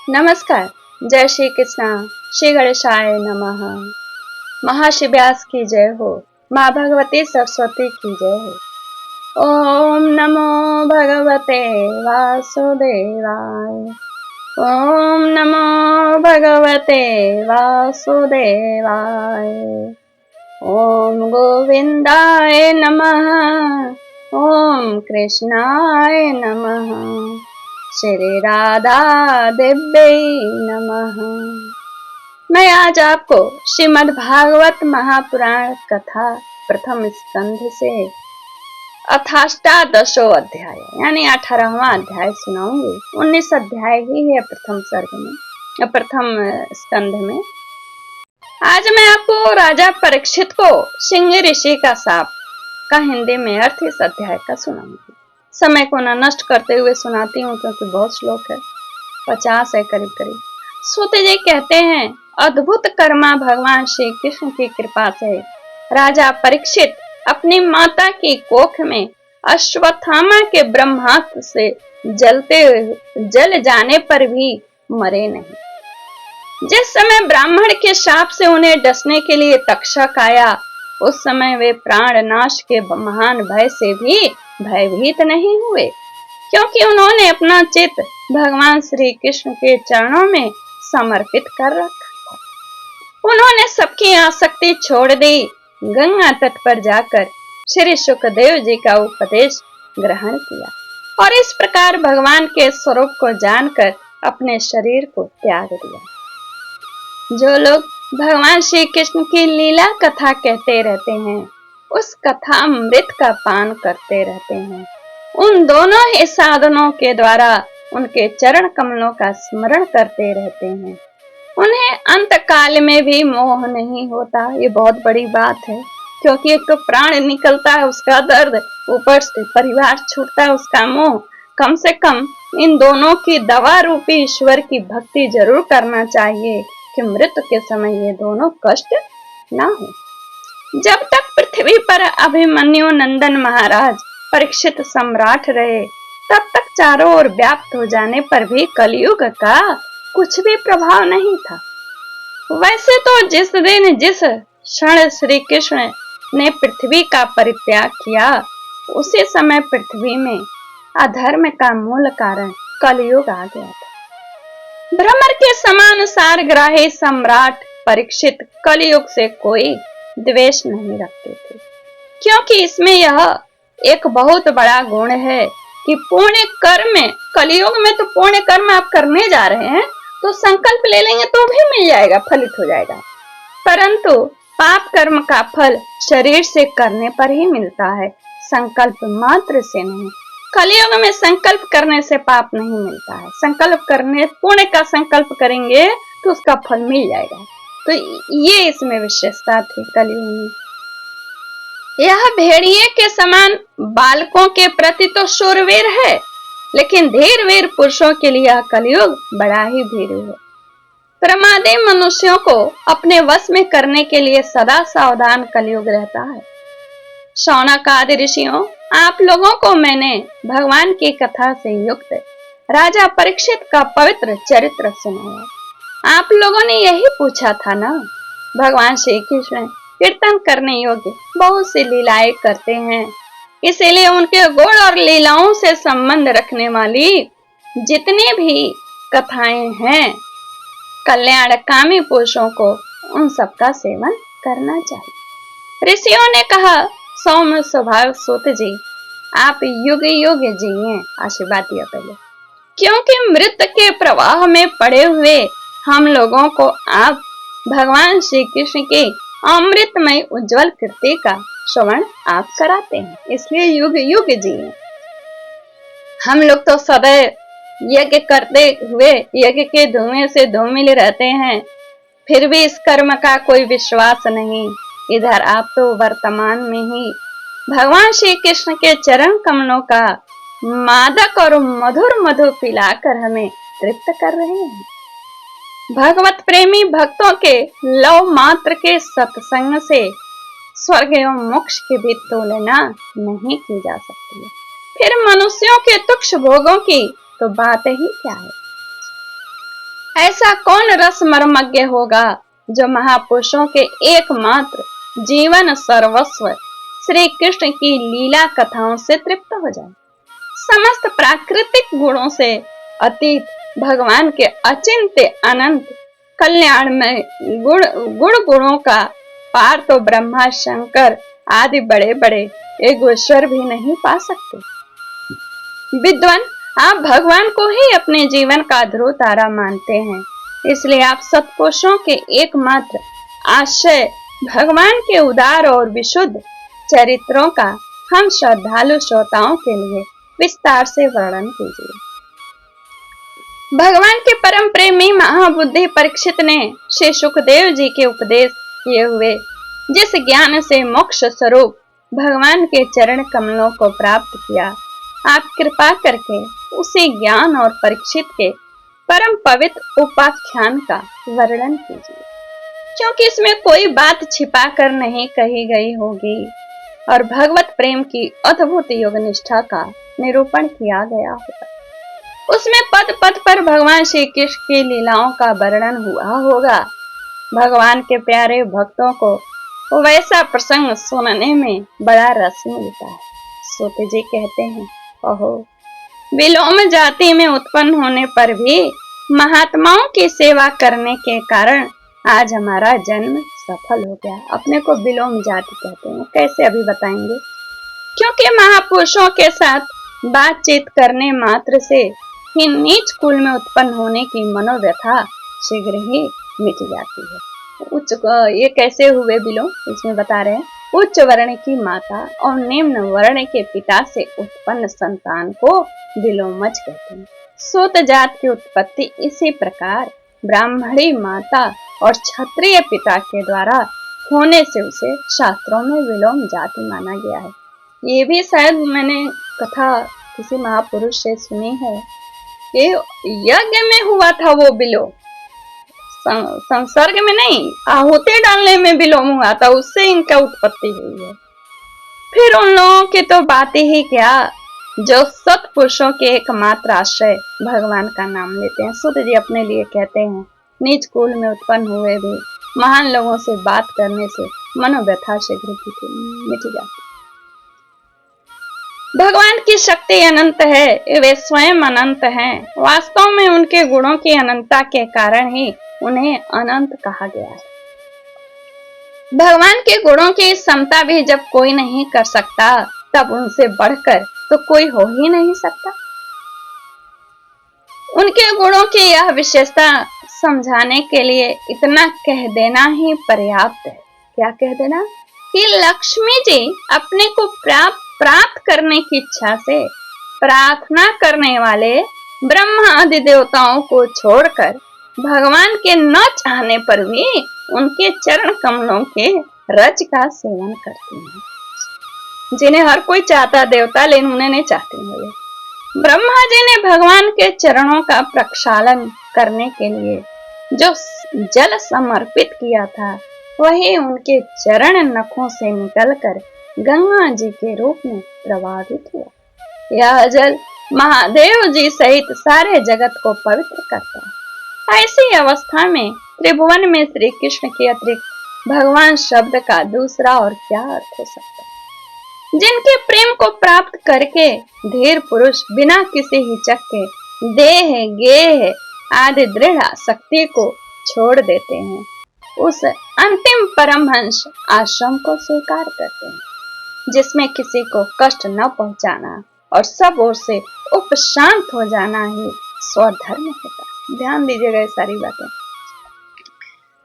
नमस्कार। जय श्री कृष्णा। श्री गणेशाय नमः। महर्षि व्यास की जय हो। माँ भगवती सरस्वती की जय हो। ओम नमो भगवते वासुदेवाय। ओम नमो भगवते वासुदेवाय। ओम गोविंदाय नमः। ओम कृष्णाय नमः। श्री राधा देव्यै नमः। मैं आज आपको श्रीमद् भागवत महापुराण कथा प्रथम स्कंध से अथाष्टादशो अध्याय यानी 18वां अध्याय सुनाऊंगी। 19 अध्याय ही है प्रथम सर्ग में, प्रथम स्कंध में। आज मैं आपको राजा परीक्षित को सिंह ऋषि का शाप का हिंदी में अर्थ इस अध्याय का सुनाऊंगी। समय को न नष्ट करते हुए सुनाती हूँ क्योंकि बहुत श्लोक है, 50 है करीब करीब। सूत जी कहते हैं, अद्भुत कर्मा भगवान श्री कृष्ण की कृपा से राजा परीक्षित अपनी माता की कोख में अश्वत्थामा के ब्रह्मास्त्र से जल जाने पर भी मरे नहीं। जिस समय ब्राह्मण के शाप से उन्हें डसने के लिए तक्षक आया, उस समय वे प्राण नाश के महान भय से भी भयभीत नहीं हुए, क्योंकि उन्होंने अपना चित्त भगवान श्री कृष्ण के चरणों में समर्पित कर रखा था। उन्होंने सबकी आसक्ति छोड़ दी। गंगा तट पर जाकर श्री सुखदेव जी का उपदेश ग्रहण किया और इस प्रकार भगवान के स्वरूप को जानकर अपने शरीर को त्याग दिया। जो लोग भगवान श्री कृष्ण की लीला कथा कहते रहते हैं, उस कथा अमृत का पान करते रहते हैं, उन दोनों ही साधनों के द्वारा उनके चरण कमलों का स्मरण करते रहते हैं, उन्हें अंत काल में भी मोह नहीं होता। ये बहुत बड़ी बात है, क्योंकि एक तो प्राण निकलता है उसका दर्द, ऊपर से परिवार छूटता है उसका मोह। कम से कम इन दोनों की दवा रूपी ईश्वर की भक्ति जरूर करना चाहिए कि मृत्यु के समय ये दोनों कष्ट ना हो। जब तक पृथ्वी पर अभिमन्यु नंदन महाराज परीक्षित सम्राट रहे, तब तक चारों ओर व्याप्त हो जाने पर भी कलयुग का कुछ भी प्रभाव नहीं था। वैसे तो जिस दिन जिस क्षण श्री कृष्ण ने पृथ्वी का परित्याग किया, उसी समय पृथ्वी में अधर्म का मूल कारण कलयुग आ गया था। भ्रमर के समान सारग्राही सम्राट परीक्षित कलयुग से कोई द्वेष नहीं रखते थे, क्योंकि इसमें यह एक बहुत बड़ा गुण है कि पुण्य कर्म, कलयुग में तो पुण्य कर्म आप करने जा रहे हैं तो संकल्प ले लेंगे तो भी मिल जाएगा, फलित हो जाएगा, परंतु पाप कर्म का फल शरीर से करने पर ही मिलता है, संकल्प मात्र से नहीं। कलयुग में संकल्प करने से पाप नहीं मिलता है, संकल्प करने, पुण्य का संकल्प करेंगे तो उसका फल मिल जाएगा। तो ये इसमें विशेषता थी कलयुग में। यह भेड़िए के समान बालकों के प्रति तो शूरवीर है, लेकिन धीर वीर पुरुषों के लिए यह कलयुग बड़ा ही भीरू है। प्रमादी मनुष्यों को अपने वश में करने के लिए सदा सावधान कलयुग रहता है। शौनक आदि ऋषियों, आप लोगों को मैंने भगवान की कथा से युक्त राजा परीक्षित का पवित्र चरित्र सुनाया। आप लोगों ने यही पूछा था ना, भगवान श्री कृष्ण कीर्तन करने योग्य बहुत सी लीलाएं करते हैं, इसीलिए उनके गुण और लीलाओं से संबंध रखने वाली जितनी भी कथाएं हैं, कल्याणकामी पुरुषों को उन सबका सेवन करना चाहिए। ऋषियों ने कहा, सौम्य स्वभाव सूत जी, आप युग युग जिए, आशीर्वाद दिया पहले, क्योंकि मृत्यु के प्रवाह में पड़े हुए हम लोगों को आप भगवान श्री कृष्ण की अमृतमय उज्जवल कृति का श्रवण आप कराते हैं, इसलिए युग युग जिए। हम लोग तो सदैव यज्ञ करते हुए यज्ञ के धुएं से धूमिल रहते हैं, फिर भी इस कर्म का कोई विश्वास नहीं। इधर आप तो वर्तमान में ही भगवान श्री कृष्ण के चरण कमलों का मादक और मधुर मधु पिलाकर हमें तृप्त कर रहे हैं। भगवत प्रेमी भक्तों के लव मात्र के सत्संग से स्वर्ग एवं मोक्ष की भी तुलना नहीं की जा सकती। फिर मनुष्यों के तुक्ष भोगों की तो बात ही क्या है। ऐसा कौन रस मर्मज्ञ होगा जो महापुरुषों के एकमात्र जीवन सर्वस्व श्री कृष्ण की लीला कथाओं से तृप्त हो जाए। समस्त प्राकृतिक गुणों से अतीत भगवान के अचिंत्य अनंत कल्याण में गुणों का पार तो ब्रह्मा शंकर आदि बड़े बड़े एगोश्वर भी नहीं पा सकते। विद्वान, आप भगवान को ही अपने जीवन का ध्रुव तारा मानते हैं, इसलिए आप सत्पुरुषों के एकमात्र आश्रय भगवान के उदार और विशुद्ध चरित्रों का हम श्रद्धालु श्रोताओं के लिए विस्तार से वर्णन कीजिए। भगवान के परम प्रेमी महाबुद्धि परीक्षित ने श्री सुखदेव जी के उपदेश किए हुए जिस ज्ञान से मोक्ष स्वरूप भगवान के चरण कमलों को प्राप्त किया, आप कृपा करके उसी ज्ञान और परीक्षित के परम पवित्र उपाख्यान का वर्णन कीजिए, क्योंकि इसमें कोई बात छिपा कर नहीं कही गई होगी और भगवत प्रेम की अद्भुत योग निष्ठा का निरूपण किया गया होगा। उसमें पद पद पर भगवान श्री कृष्ण की लीलाओं का वर्णन हुआ होगा। भगवान के प्यारे भक्तों को वैसा प्रसंग सुनने में बड़ा रस मिलता है। सूत जी कहते हैं, ओहो, विलोम जाति में उत्पन्न होने पर भी महात्माओं की सेवा करने के कारण आज हमारा जन्म सफल हो गया। अपने को विलोम जाति कहते हैं, कैसे अभी बताएंगे। क्योंकि महापुरुषों के साथ बातचीत करने मात्र से ही नीच कुल में उत्पन्न होने की मनोव्यथा शीघ्र ही मिट जाती है। उच्च ये कैसे हुए विलोम, इसमें बता रहे हैं। उच्च वर्ण की माता और निम्न वर्ण के पिता से उत्पन्न संतान को विलोमज कहते हैं। सूत जात की उत्पत्ति इसी प्रकार ब्राह्मणी माता और क्षत्रिय पिता के द्वारा होने से उसे शास्त्रों में विलोम जाति माना गया है। ये भी शायद मैंने कथा किसी महापुरुष से सुनी है कि यज्ञ में हुआ था वो विलोम, संसर्ग में नहीं, आहुति डालने में विलोम हुआ था, उससे इनका उत्पत्ति हुई है। फिर उन लोगों की तो बात ही क्या जो सत्पुरुषों के एकमात्र आश्रय भगवान का नाम लेते हैं। सूत जी अपने लिए कहते हैं, नीच कुल में उत्पन्न हुए भी महान लोगों से बात करने से मनोव्यथा शीघ्र मिट जाती। भगवान की शक्ति अनंत है, वे स्वयं अनंत हैं। वास्तव में उनके गुणों की अनंतता के कारण ही उन्हें अनंत कहा गया है। भगवान के गुणों की समता भी जब कोई नहीं कर सकता, तब उनसे बढ़कर तो कोई हो ही नहीं सकता। उनके गुणों की यह विशेषता समझाने के लिए इतना कह देना ही पर्याप्त है। क्या कह देना? कि लक्ष्मी जी अपने को प्राप्त करने की इच्छा से प्रार्थना करने वाले ब्रह्मा आदि देवताओं को छोड़कर भगवान के न चाहने पर भी उनके चरण कमलों के रज का सेवन करती हैं, जिन्हें हर कोई चाहता देवता, लेकिन उन्हें नहीं चाहते हैं। ब्रह्मा जी ने भगवान के चरणों का प्रक्षालन करने के लिए जो जल समर्पित किया था, वही उनके चरण नखों से निकलकर गंगा जी के रूप में प्रवाहित हुआ। यह जल महादेव जी सहित सारे जगत को पवित्र करता है। ऐसी अवस्था में त्रिभुवन में श्री कृष्ण के अतिरिक्त भगवान शब्द का दूसरा और क्या अर्थ हो सकता है। जिनके प्रेम को प्राप्त करके धीर पुरुष बिना किसी हिचक के देह गेह आदि दृढ़ शक्ति को छोड़ देते हैं, उस अंतिम परमहंस आश्रम को स्वीकार करते हैं, जिसमें किसी को कष्ट न पहुंचाना और सब ओर से उपशांत हो जाना ही स्वधर्म होता। ध्यान दीजिएगा ये सारी बातें।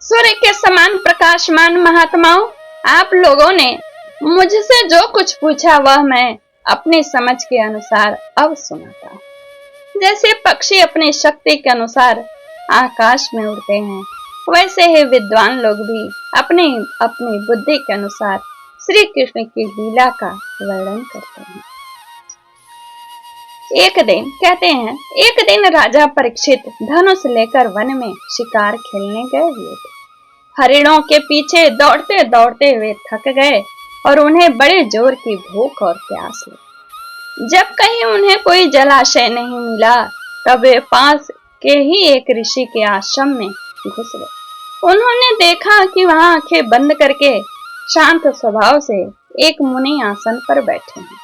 सूर्य के समान प्रकाशमान महात्माओं, आप लोगों ने मुझसे जो कुछ पूछा वह मैं अपनी समझ के अनुसार अब सुनाता। जैसे पक्षी अपनी शक्ति के अनुसार आकाश में उड़ते हैं, वैसे ही विद्वान लोग भी अपनी अपनी बुद्धि के अनुसार श्री कृष्ण की लीला का वर्णन करते हैं। एक दिन राजा परीक्षित धनुष लेकर वन में शिकार खेलने गए हुए थे। हरिणों के पीछे दौड़ते दौड़ते वे थक गए और उन्हें बड़े जोर की भूख और प्यास लगी। जब कहीं उन्हें कोई जलाशय नहीं मिला, तब वे पास के ही एक ऋषि के आश्रम में घुस गए। उन्होंने देखा कि वहां आंखें बंद करके शांत स्वभाव से एक मुनि आसन पर बैठे हैं।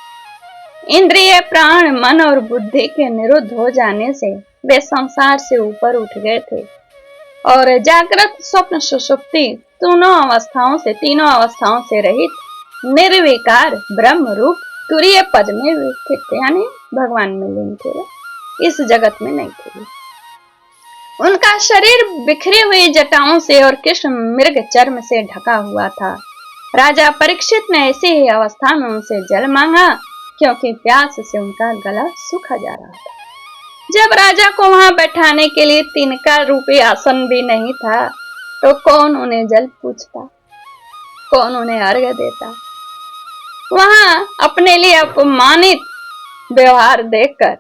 इंद्रिय, प्राण, मन और बुद्धि के निरुद्ध हो जाने से वे संसार से ऊपर उठ गए थे और जागृत, स्वप्न, सुषुप्ति तीनों अवस्थाओं से रहित निर्विकार ब्रह्म रूप तुरीय पद में स्थित थे, यानी भगवान में लीन थे, इस जगत में नहीं थे। उनका शरीर बिखरी हुई जटाओं से और कृष्ण मृग चर्म से ढका हुआ था। राजा परीक्षित ने ऐसी ही अवस्था में उनसे जल मांगा, क्योंकि प्यास से उनका गला सूखा जा रहा था। जब राजा को वहां बैठाने के लिए तिनका रूपी आसन भी नहीं था, तो कौन उन्हें जल पूछता, कौन उन्हें अर्घ्य देता। वहां अपने लिए अपमानित व्यवहार देखकर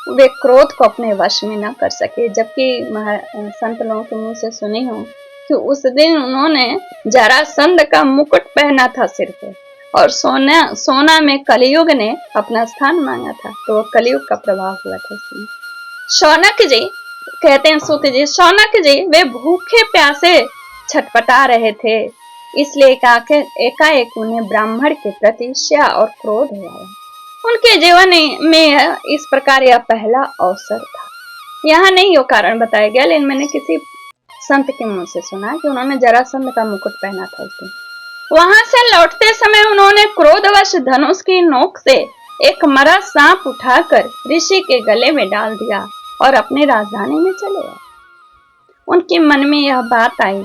वे क्रोध को अपने वश में न कर सके, जबकि संत लोगों के मुंह से सुनी हूं कि उस दिन उन्होंने जरासंध का मुकुट पहना था सिर पे, और सोना में कलयुग ने अपना स्थान मांगा था, तो वो कलयुग का प्रभाव हुआ था इसमें। शौनक जी कहते हैं, सूत जी, शौनक जी वे भूखे प्यासे छटपटा रहे थे, इसलिए एकाएक उन्हें ब्राह्मण के प्रति स्या और क्रोध हो आया। उनके जीवन में इस प्रकार यह पहला अवसर था। यहाँ नहीं वो कारण बताया गया, लेकिन मैंने किसी संत के मुंह से सुना कि उन्होंने जरासंध का मुकुट पहना था उस दिन। वहां से लौटते समय उन्होंने क्रोधवश धनुष की नोक से एक मरा सांप उठाकर ऋषि के गले में डाल दिया और अपनी राजधानी में चले गए। उनके मन में यह बात आई,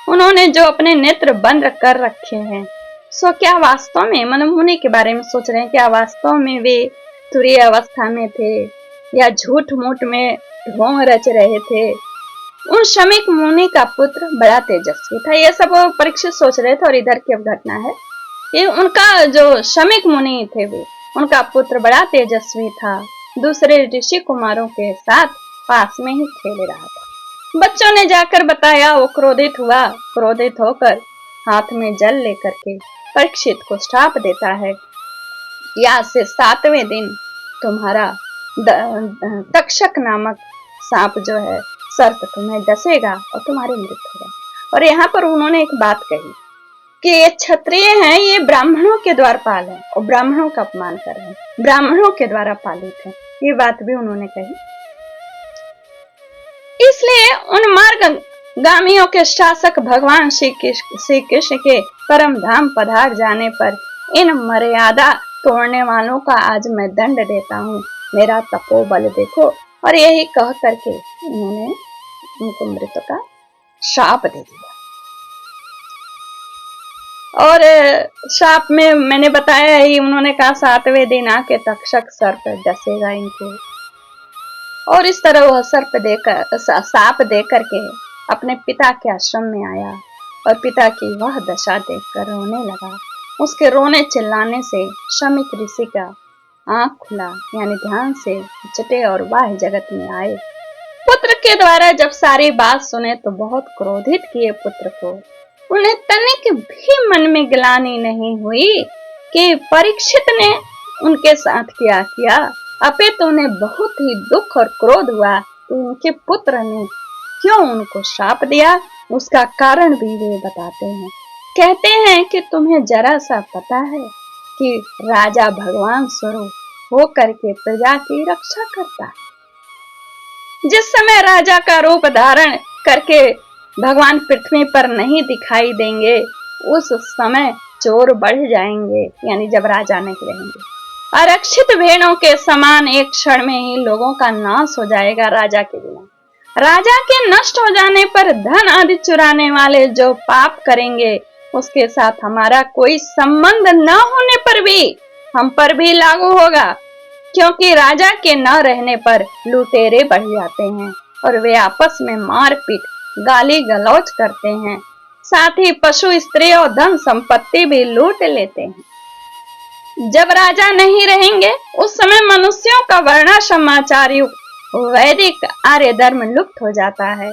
उन्होंने जो अपने नेत्र बंद कर रखे हैं, सो क्या वास्तव में, मन मुनि के बारे में सोच रहे हैं, क्या वास्तव में वे तुरीय अवस्था में थे या झूठ मूठ में ढोंग रच रहे थे। उन शमीक मुनि का पुत्र बड़ा तेजस्वी था। ये सब परीक्षित सोच रहे थे, और इधर की अब घटना है कि उनका जो शमीक मुनि थे वे, उनका पुत्र बड़ा तेजस्वी था, दूसरे ऋषि कुमारों के साथ पास में ही खेल रहा था। बच्चों ने जाकर बताया, वो क्रोधित हुआ, क्रोधित होकर हाथ में जल लेकर के परीक्षित को श्राप देता है, या से 7वें दिन तुम्हारा तक्षक नामक सांप जो है सर्प तुम्हें डसेगा और तुम्हारी मृत्यु होगा। और यहाँ पर उन्होंने एक बात कही कि ये क्षत्रिय हैं, ये ब्राह्मणों के द्वारपाल हैं और ब्राह्मणों का अपमान कर रहे हैं, ब्राह्मणों के द्वारा पालित है, ये बात भी उन्होंने कही। इसलिए उन मार्गगामियों के शासक भगवान श्री कृष्ण के परम धाम पधार जाने पर इन मर्यादा तोड़ने वालों का आज मैं दंड देता हूँ, मेरा तपोबल देखो। और यही कह करके उन्होंने उनको मृत्यु का शाप दे दिया। और शाप में मैंने बताया ही, उन्होंने कहा 7वें दिन आके तक्षक सर्प डसेगा इनको। और इस तरह वह साप देकर के अपने पिता के आश्रम में आया और पिता की वह दशा देखकर रोने लगा। उसके रोने चिल्लाने से शमीक ऋषि का आंख खुला, यानी ध्यान से चटे और बाह्य जगत में आए। पुत्र के द्वारा जब सारी बात सुने तो बहुत क्रोधित किए पुत्र को। उन्हें तनिक भी मन में ग्लानि नहीं हुई कि परीक्षित ने उनके साथ क्या किया, अपितु उन्हें बहुत ही दुख और क्रोध हुआ कि उनके पुत्र ने क्यों उनको श्राप दिया। उसका कारण भी वे बताते हैं। कहते हैं कि तुम्हें जरा सा पता है कि राजा भगवान स्वरूप होकर के प्रजा की रक्षा करता है। जिस समय राजा का रूप धारण करके भगवान पृथ्वी पर नहीं दिखाई देंगे, उस समय चोर बढ़ जाएंगे, यानी जब राजा नहीं रहेंगे। आरक्षित भेड़ों के समान एक क्षण में ही लोगों का नाश हो जाएगा राजा के बिना। राजा के नष्ट हो जाने पर धन आदि चुराने वाले जो पाप करेंगे, उसके साथ हमारा कोई संबंध न होने पर भी हम पर भी लागू होगा, क्योंकि राजा के न रहने पर लुटेरे बढ़ जाते हैं और वे आपस में मारपीट, गाली गलौज करते हैं, साथ ही पशु, स्त्री और धन संपत्ति भी लूट लेते हैं। जब राजा नहीं रहेंगे, उस समय मनुष्यों का वर्णाश्रमाचार युक्त वैदिक आर्य धर्म लुप्त हो जाता है।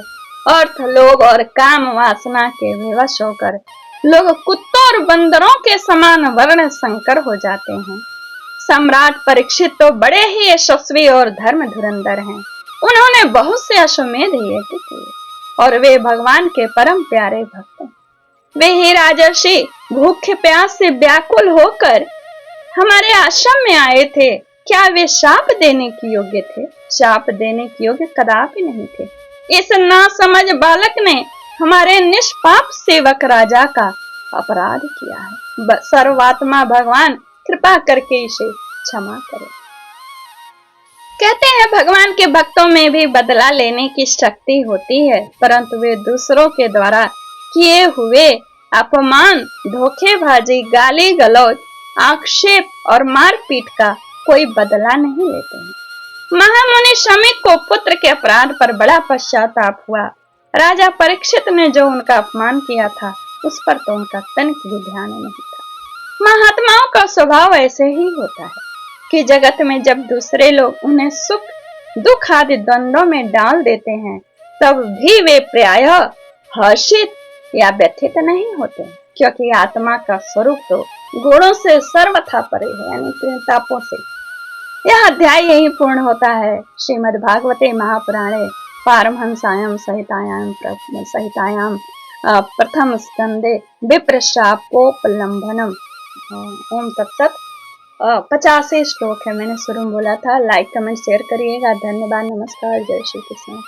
अर्थ, लोभ और काम वासना के विवश होकर लोग कुत्तों और बंदरों के समान वर्ण संकर हो जाते हैं। सम्राट परीक्षित तो बड़े ही यशस्वी और धर्म धुरंधर हैं, उन्होंने बहुत से अश्वमेध यज्ञ किए और वे भगवान के परम प्यारे भक्त हैं। वे ही राजर्षि भूखे प्यास से व्याकुल होकर हमारे आश्रम में आए थे। क्या वे शाप देने के योग्य थे? शाप देने के योग्य कदापि नहीं थे। इस नासमझ बालक ने हमारे निष्पाप सेवक राजा का अपराध किया है। सर्वात्मा भगवान कृपा करके इसे क्षमा करें। कहते हैं भगवान के भक्तों में भी बदला लेने की शक्ति होती है, परंतु वे दूसरों के द्वारा किए हुए अपमान, धोखेबाजी, गाली गलौज, आक्षेप और मारपीट का कोई बदला नहीं लेते हैं। महामुनि शमी को पुत्र के अपराध पर बड़ा पश्चाताप हुआ। राजा परीक्षित ने जो उनका अपमान किया था उस पर तो उनका तनिक भी ध्यान नहीं था। महात्माओं का स्वभाव ऐसे ही होता है कि जगत में जब दूसरे लोग उन्हें सुख दुख आदि द्वंद्वों में डाल देते हैं तब भी वे प्रायः हर्षित या व्यथित नहीं होते, क्योंकि आत्मा का स्वरूप तो गुणों से सर्वथा परे है, यानी त्रितापों से। यह अध्याय यही पूर्ण होता है। श्रीमद् भागवते महापुराणे पारमहंसायाम सहितायाम प्रथम स्कंदे विप्रशापोपलंभनम। ओम तत्सत। 50 श्लोक है, मैंने शुरू में बोला था। लाइक कमेंट शेयर करिएगा। धन्यवाद, नमस्कार, जय श्री कृष्ण।